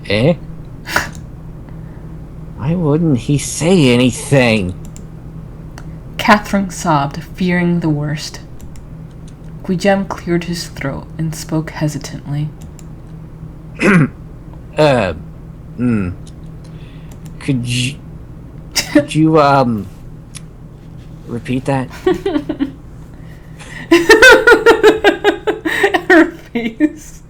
Eh? Why wouldn't he say anything? Catherine sobbed, fearing the worst. Guijem cleared his throat and spoke hesitantly. Could you, repeat that? Her face.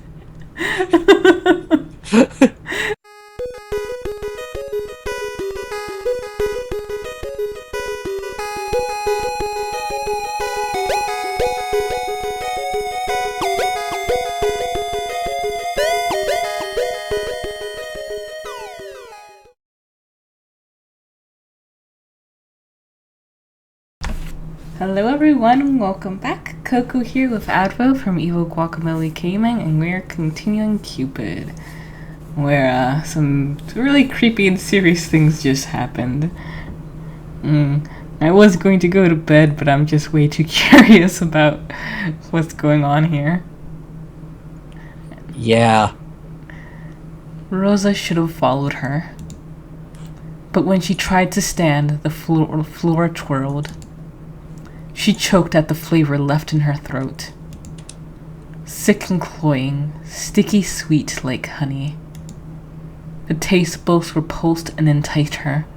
Hello everyone, welcome back. Coco here with Advo from Evil Guacamole Gaming, and we're continuing Cupid, where some really creepy and serious things just happened. I was going to go to bed, but I'm just way too curious about what's going on here. Yeah. Rosa should have followed her, but when she tried to stand, the floor twirled. She choked at the flavor left in her throat. Sick and cloying, sticky sweet like honey. The taste both repulsed and enticed her.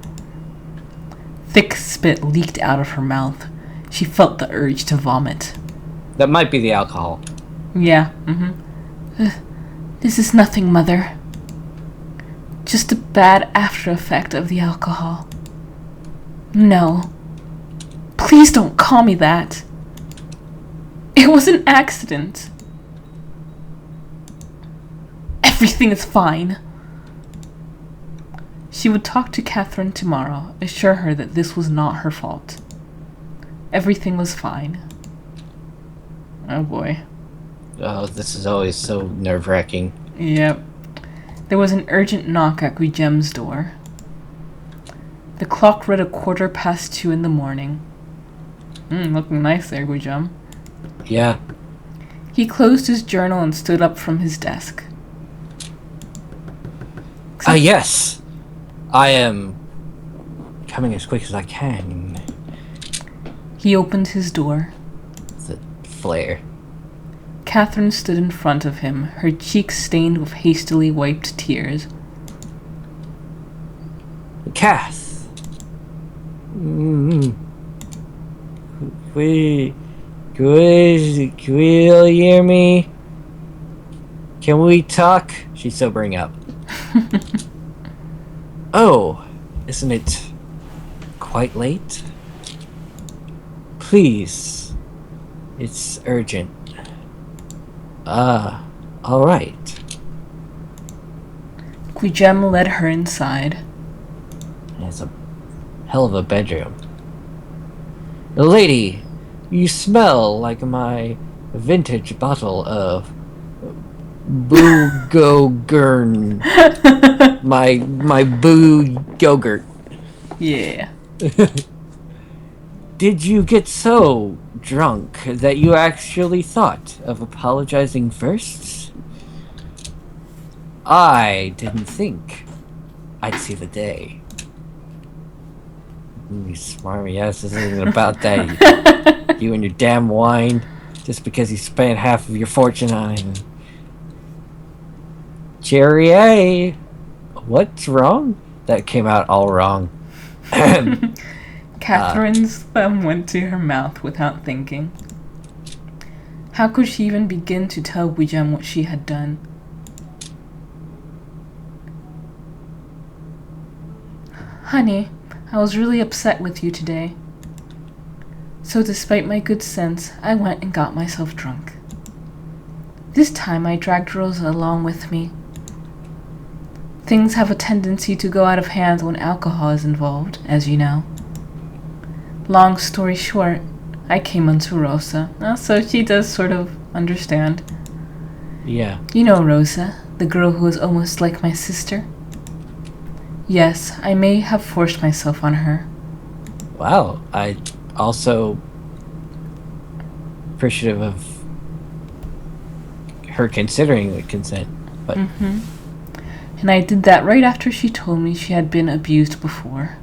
Thick spit leaked out of her mouth. She felt the urge to vomit. That might be the alcohol. Yeah, This is nothing, Mother. Just a bad after effect of the alcohol. No. Please don't call me that. It was an accident. Everything is fine. She would talk to Catherine tomorrow, assure her that this was not her fault. Everything was fine. Oh boy. Oh, this is always so nerve-wracking. Yep. There was an urgent knock at Guijem's door. The clock read 2:15 in the morning. Looking nice there, Guijem. Yeah. He closed his journal and stood up from his desk. Yes. I am coming as quick as I can. He opened his door. The flare. Catherine stood in front of him, her cheeks stained with hastily wiped tears. Cath. Can we all hear me? Can we talk? She's sobering up. Oh, isn't it quite late? Please. It's urgent. Alright. Guijem led her inside. It's a hell of a bedroom. Lady, you smell like my vintage bottle of Boo-Go-Gurn. my Boo Yogurt. Yeah. Did you get so drunk that you actually thought of apologizing first? I didn't think I'd see the day. You smarmy ass, this isn't about that. You and your damn wine, just because you spent half of your fortune on it. Cherry, what's wrong? That came out all wrong. Catherine's thumb went to her mouth without thinking. How could she even begin to tell Guijem what she had done? Honey, I was really upset with you today. So despite my good sense, I went and got myself drunk. This time I dragged Rosa along with me. Things have a tendency to go out of hand when alcohol is involved, as you know. Long story short, I came onto Rosa, so she does sort of understand. Yeah. You know Rosa, the girl who is almost like my sister? Yes, I may have forced myself on her. Wow, I also appreciative of her considering the consent, but And I did that right after she told me she had been abused before.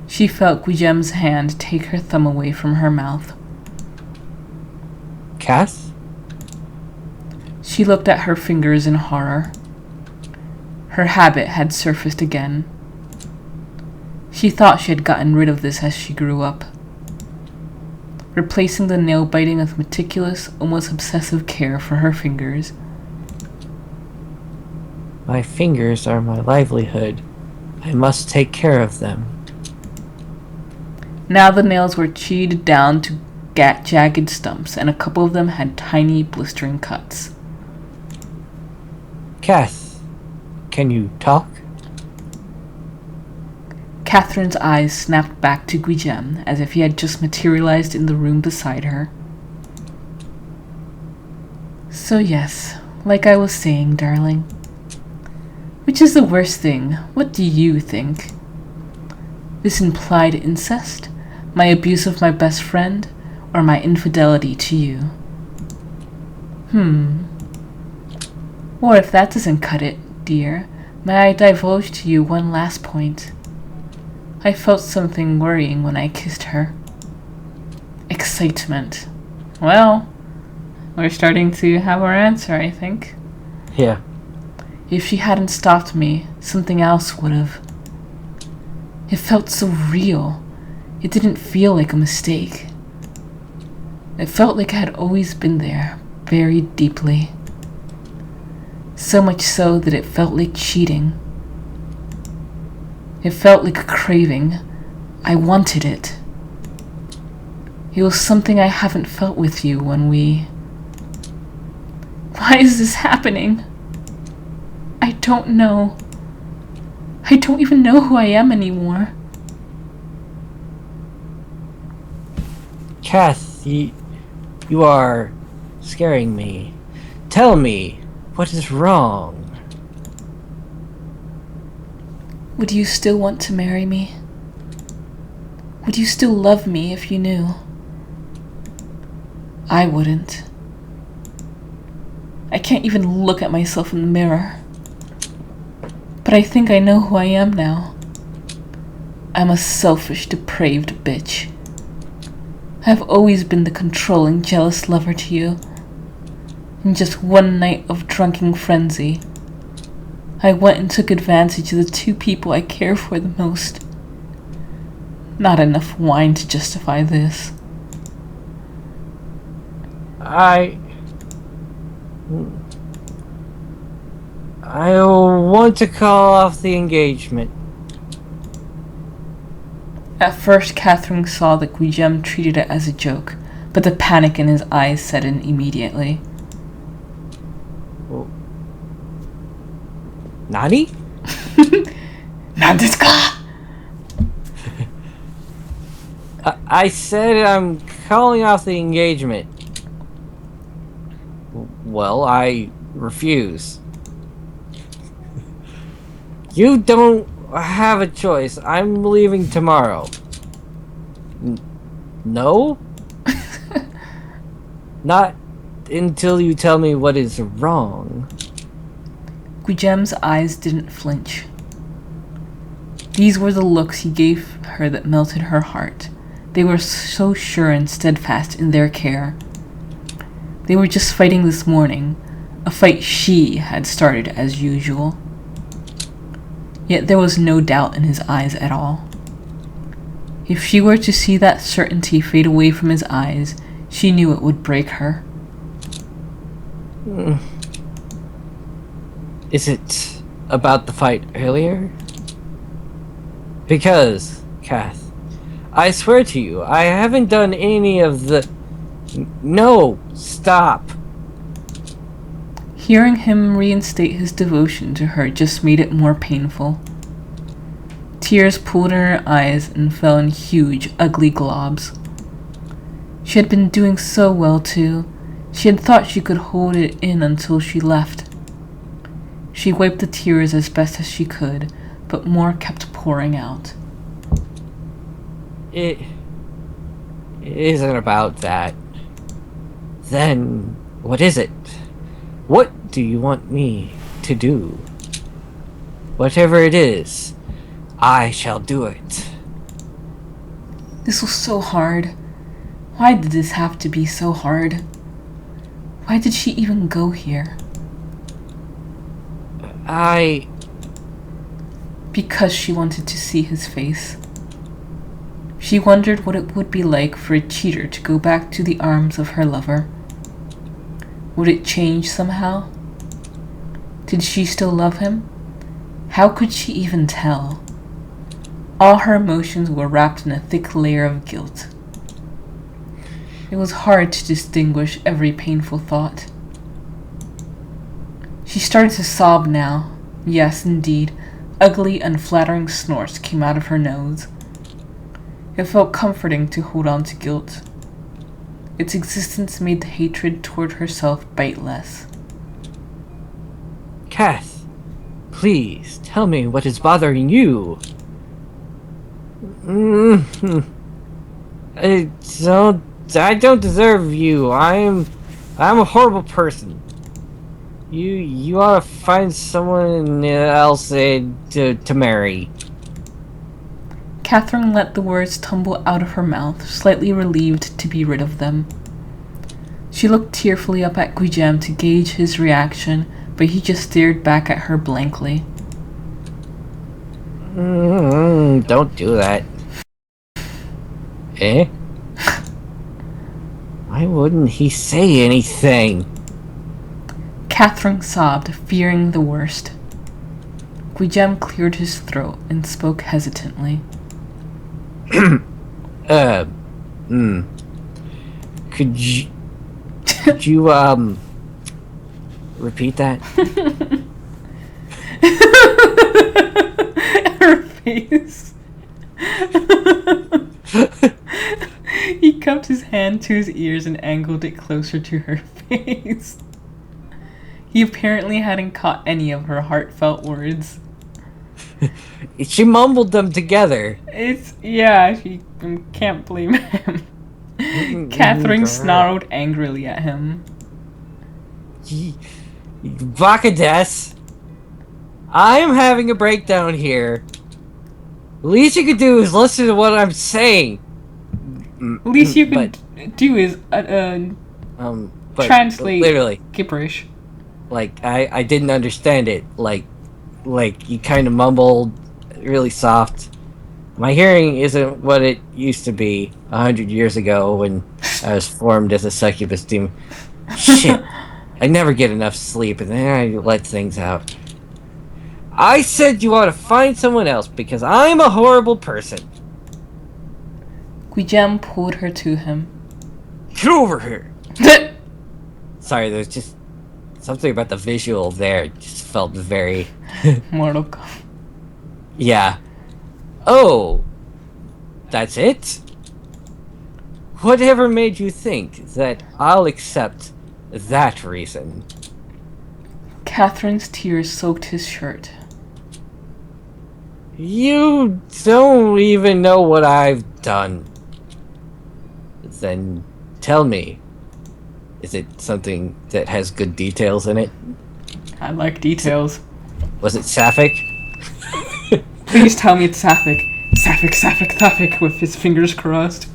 She felt Guijem's hand take her thumb away from her mouth. Cass? She looked at her fingers in horror. Her habit had surfaced again. She thought she had gotten rid of this as she grew up, replacing the nail biting with meticulous, almost obsessive care for her fingers. My fingers are my livelihood. I must take care of them. Now the nails were chewed down to jagged stumps, and a couple of them had tiny, blistering cuts. Cass, can you talk? Catherine's eyes snapped back to Guijem, as if he had just materialized in the room beside her. So yes, like I was saying, darling. Which is the worst thing? What do you think? This implied incest? My abuse of my best friend? Or my infidelity to you? Or if that doesn't cut it, dear, may I divulge to you one last point? I felt something worrying when I kissed her. Excitement. Well, we're starting to have our answer, I think. Yeah. If she hadn't stopped me, something else would have. It felt so real. It didn't feel like a mistake. It felt like I had always been there, buried deeply. So much so that it felt like cheating. It felt like a craving. I wanted it. It was something I haven't felt with you when we... Why is this happening? I don't know. I don't even know who I am anymore. Cass, you are scaring me. Tell me, what is wrong? Would you still want to marry me? Would you still love me if you knew? I wouldn't. I can't even look at myself in the mirror. But I think I know who I am now. I'm a selfish, depraved bitch. I've always been the controlling, jealous lover to you. In just one night of drunken frenzy, I went and took advantage of the two people I care for the most. Not enough wine to justify this. I want to call off the engagement. At first, Catherine saw that Guijem treated it as a joke, but the panic in his eyes set in immediately. Nani? Not this guy! I said I'm calling off the engagement. Well, I refuse. You don't have a choice. I'm leaving tomorrow. No? Not until you tell me what is wrong. Guijem's eyes didn't flinch. These were the looks he gave her that melted her heart. They were so sure and steadfast in their care. They were just fighting this morning, a fight she had started as usual. Yet there was no doubt in his eyes at all. If she were to see that certainty fade away from his eyes, she knew it would break her. Is it about the fight earlier? Because, Kath, I swear to you, I haven't done any of the... No, stop. Hearing him reinstate his devotion to her just made it more painful. Tears pooled in her eyes and fell in huge, ugly globs. She had been doing so well, too. She had thought she could hold it in until she left. She wiped the tears as best as she could, but more kept pouring out. It isn't about that. Then, what is it? What do you want me to do? Whatever it is, I shall do it. This was so hard. Why did this have to be so hard? Why did she even go here? Because she wanted to see his face. She wondered what it would be like for a cheater to go back to the arms of her lover. Would it change somehow? Did she still love him? How could she even tell? All her emotions were wrapped in a thick layer of guilt. It was hard to distinguish every painful thought. She started to sob now. Yes, indeed, ugly, unflattering snorts came out of her nose. It felt comforting to hold on to guilt. Its existence made the hatred toward herself bite less. Kath, please tell me what is bothering you. I don't deserve you. I'm a horrible person. You ought to find someone else to marry. Catherine let the words tumble out of her mouth, slightly relieved to be rid of them. She looked tearfully up at Guijem to gauge his reaction, but he just stared back at her blankly. Don't do that. Eh? Why wouldn't he say anything? Catherine sobbed, fearing the worst. Guijem cleared his throat and spoke hesitantly. Could you repeat that? Her face. He cupped his hand to his ears and angled it closer to her face. He apparently hadn't caught any of her heartfelt words. She mumbled them together. She can't blame him. Catherine snarled angrily at him. Vakades, I'm having a breakdown here. The least you could do is listen to what I'm saying. The least you can do is translate literally gibberish. Like I didn't understand it. Like you kind of mumbled really soft. My hearing isn't what it used to be 100 years ago when I was formed as a succubus demon. Shit. I never get enough sleep and then I let things out. I said you ought to find someone else because I'm a horrible person. Guijem pulled her to him. Get over here. Sorry, there's just something about the visual there. It just felt very... Mortal Kombat. Yeah. Oh, that's it? Whatever made you think that I'll accept that reason? Catherine's tears soaked his shirt. You don't even know what I've done. Then tell me, is it something that has good details in it? I like details. Was it sapphic? Please tell me it's sapphic. Sapphic, with his fingers crossed.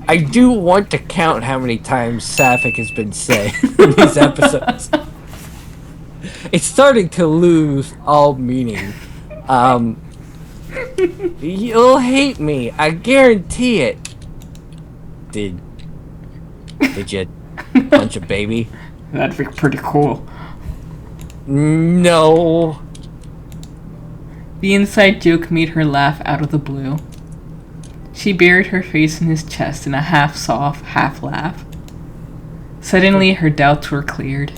I do want to count how many times sapphic has been said in these episodes. It's starting to lose all meaning. You'll hate me, I guarantee it. Did you punch a baby? That'd be pretty cool. No. The inside joke made her laugh out of the blue. She buried her face in his chest in a half-soft, half-laugh. Suddenly, her doubts were cleared.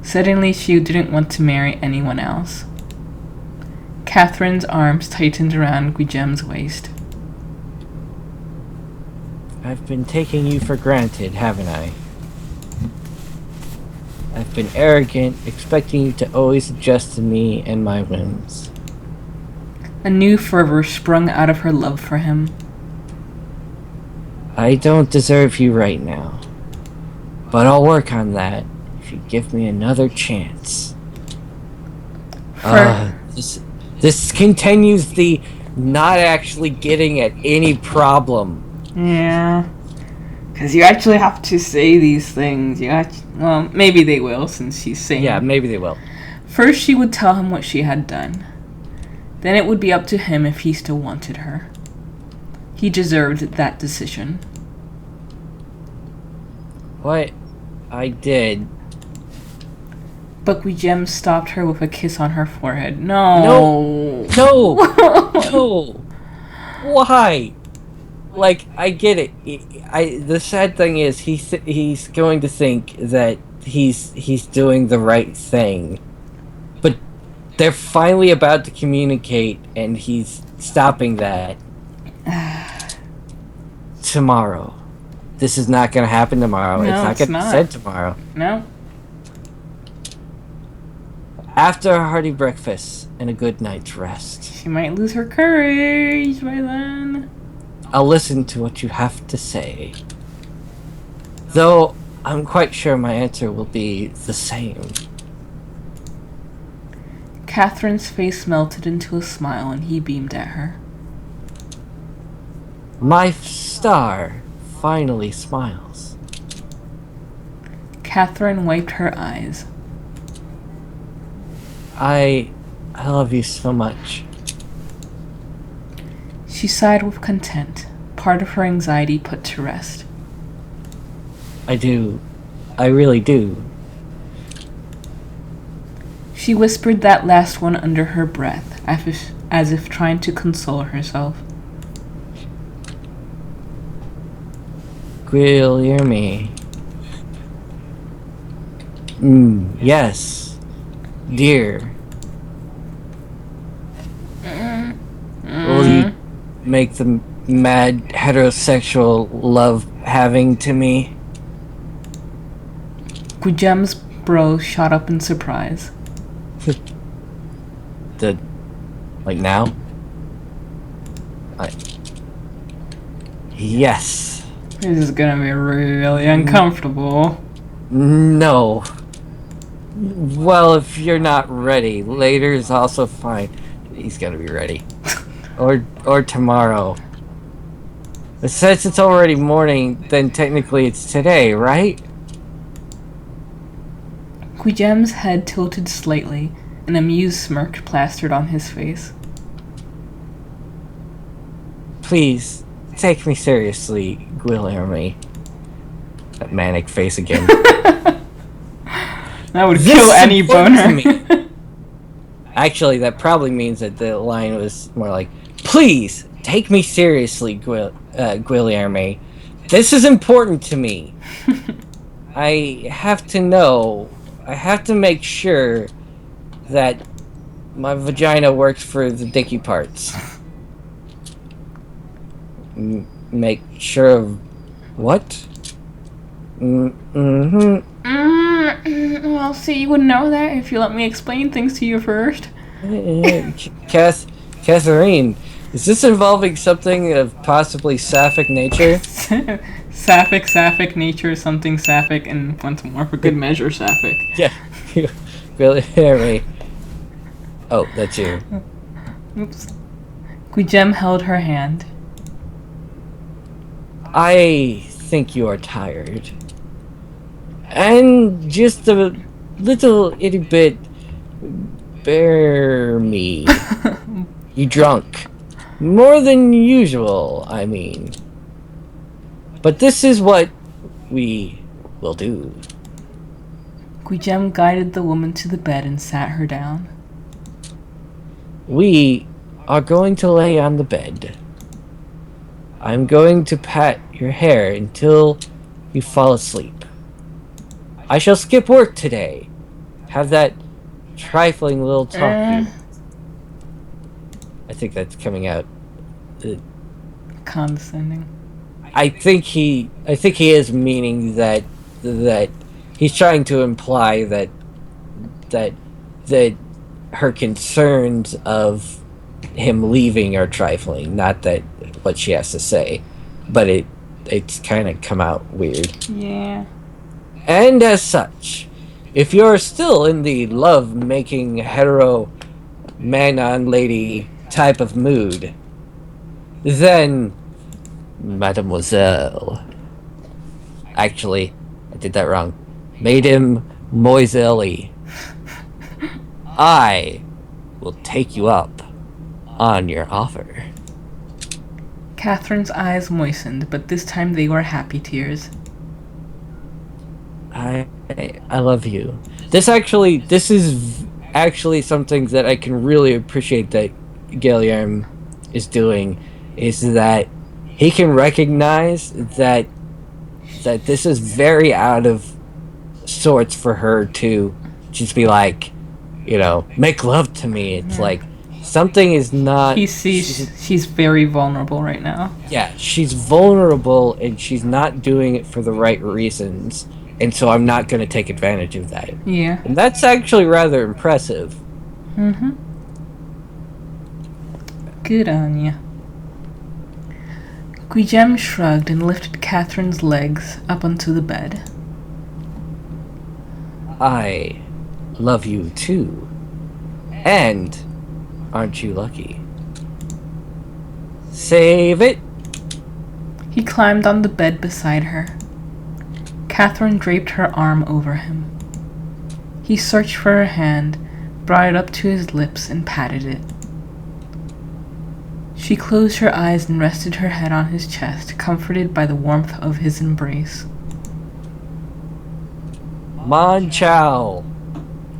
Suddenly, she didn't want to marry anyone else. Catherine's arms tightened around Guijem's waist. I've been taking you for granted, haven't I? I've been arrogant, expecting you to always adjust to me and my whims. A new fervor sprung out of her love for him. I don't deserve you right now, but I'll work on that. if you give me another chance. For, This continues the not actually getting at any problem. yeah. Because you actually have to say these things. Well, maybe they will, since she's saying. Yeah, maybe they will. First, she would tell him what she had done. Then it would be up to him if he still wanted her. He deserved that decision. What I did. But Guillem stopped her with a kiss on her forehead. No. No. Why? Like, I get it. The sad thing is, he's going to think that he's doing the right thing, but they're finally about to communicate, and he's stopping that. Tomorrow. This is not going to happen tomorrow. No, it's not going to be said tomorrow. No. After a hearty breakfast and a good night's rest. She might lose her courage by then. I'll listen to what you have to say. Though, I'm quite sure my answer will be the same. Catherine's face melted into a smile and he beamed at her. My star finally smiles. Catherine wiped her eyes. I love you so much. She sighed with content, part of her anxiety put to rest. I do. I really do. She whispered that last one under her breath, as if trying to console herself. Guillermo. Yes. Dear. Will you make the mad heterosexual love having to me? Guillem's brows shot up in surprise. Like now? Yes. This is gonna be really uncomfortable. No. Well, if you're not ready, later is also fine. He's gonna be ready. or tomorrow. But since it's already morning, then technically it's today, right? Guillem's head tilted slightly, an amused smirk plastered on his face. Please, take me seriously, Guillermo. That manic face again. That would kill any boner. Actually, that probably means that the line was more like, please, take me seriously, Guillermo. This is important to me. I have to know. I have to make sure that my vagina works for the dicky parts. Make sure of what? Well, see, you would know that if you let me explain things to you first. Catherine, is this involving something of possibly sapphic nature? Sapphic nature, something sapphic, and once more for good measure, sapphic. Yeah. Really hear me. Oh, that's you. Oops. Guillem held her hand. I think you are tired. And just a little itty bit bear me. You drunk. More than usual, I mean. But this is what we will do. Guillem guided the woman to the bed and sat her down. We are going to lay on the bed. I'm going to pat your hair until you fall asleep. I shall skip work today. Have that trifling little talk. I think that's coming out. Condescending. I think he is meaning that he's trying to imply that her concerns of him leaving are trifling, not that what she has to say, but it's kind of come out weird. Yeah. And as such, If you're still in the love-making hetero man-on-lady type of mood, then, mademoiselle... Actually, I did that wrong. Madame Moiselle, I will take you up on your offer. Catherine's eyes moistened, but this time they were happy tears. I love you. This is actually something that I can really appreciate that Guillermo is doing, is that he can recognize that this is very out of sorts for her to just be like, make love to me. It's like something is not. He sees she's very vulnerable right now. Yeah, she's vulnerable and she's not doing it for the right reasons. And so I'm not going to take advantage of that. Yeah. And that's actually rather impressive. Mm-hmm. Good on ya. Guillem shrugged and lifted Catherine's legs up onto the bed. I love you too. And aren't you lucky? Save it. He climbed on the bed beside her. Catherine draped her arm over him. He searched for her hand, brought it up to his lips, and patted it. She closed her eyes and rested her head on his chest, comforted by the warmth of his embrace. Mon Chow,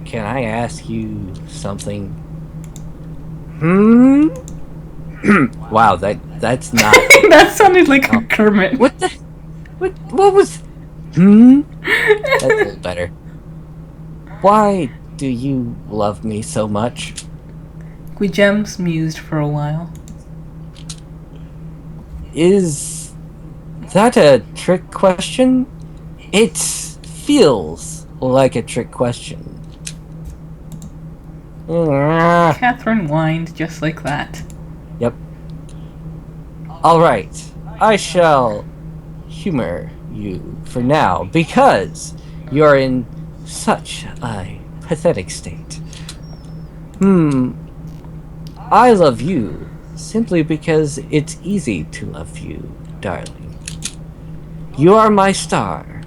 can I ask you something? Wow, that's not... That sounded like a Kermit. What the... What was... That's a little better. Why do you love me so much? Guillem mused for a while. Is that a trick question? It feels like a trick question. Catherine whined just like that. Yep. Alright, I shall humor you for now, because you're in such a pathetic state. I love you simply because it's easy to love you, darling. You are my star,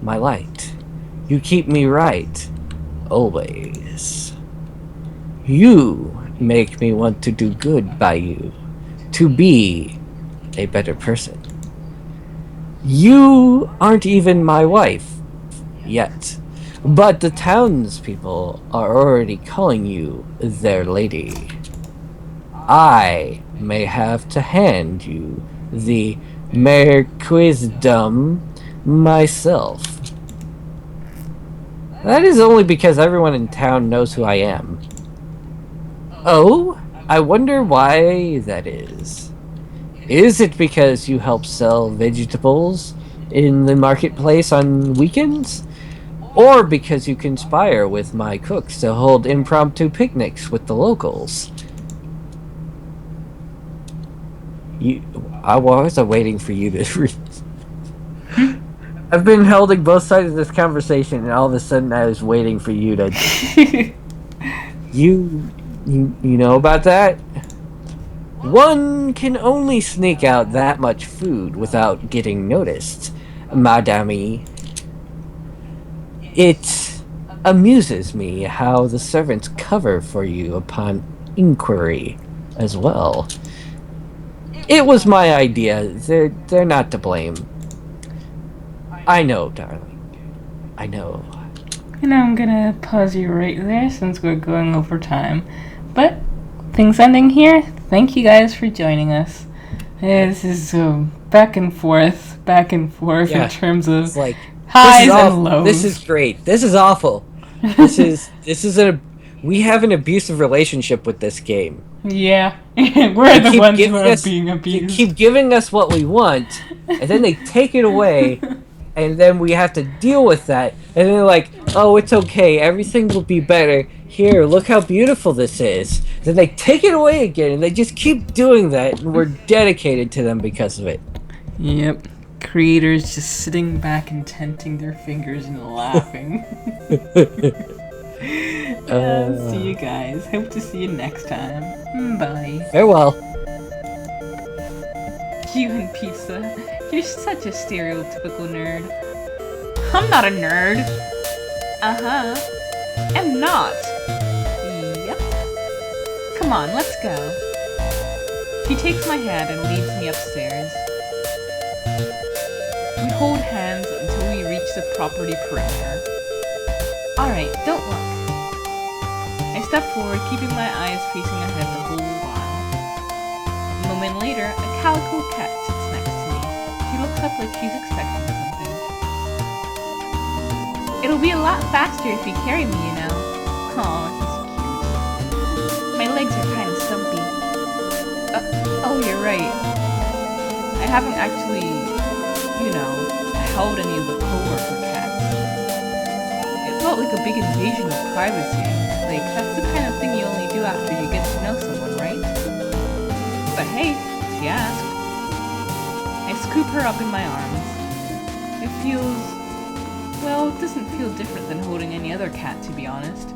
my light. You keep me right, always. You make me want to do good by you, to be a better person. You aren't even my wife yet, but the townspeople are already calling you their lady. I may have to hand you the marquisdom myself. That is only because everyone in town knows who I am. Oh, I wonder why that is. Is it because you help sell vegetables in the marketplace on weekends? Or because you conspire with my cooks to hold impromptu picnics with the locals? I was waiting for you to read. I've been holding both sides of this conversation, and all of a sudden I was waiting for you to... You know about that? One can only sneak out that much food without getting noticed, madame. It amuses me how the servants cover for you upon inquiry as well. It was my idea. They're not to blame. I know, darling. I know. And I'm gonna pause you right there since we're going over time. But things ending here. Thank you guys for joining us. This is back and forth in terms of like, highs and lows. This is great. This is awful. We have an abusive relationship with this game. Yeah, we're the ones who are being abused. They keep giving us what we want, and then they take it away, and then we have to deal with that. And they're like, "Oh, it's okay. Everything will be better. Here, look how beautiful this is." Then they take it away again, and they just keep doing that, and we're dedicated to them because of it. Yep. creators just sitting back and tenting their fingers and laughing. See you guys. Hope to see you next time. Bye. Farewell. You and pizza. You're such a stereotypical nerd. I'm not a nerd. Uh-huh. I'm not. Yep. Come on, let's go. She takes my hand and leads me upstairs. We hold hands until we reach the property perimeter. Alright, don't look. I step forward, keeping my eyes facing ahead the whole while. A moment later, a calico cat sits next to me. She looks up like she's expecting something. It'll be a lot faster if you carry me, you know. Aw, he's cute. My legs are kind of stumpy. Oh, you're right. I haven't actually, held any of the coworker cats. It felt like a big invasion of privacy. Like, that's the kind of thing you only do after you get to know someone, right? But hey, she asked. I scoop her up in my arms. It feels... well, it doesn't feel different than holding any other cat, to be honest.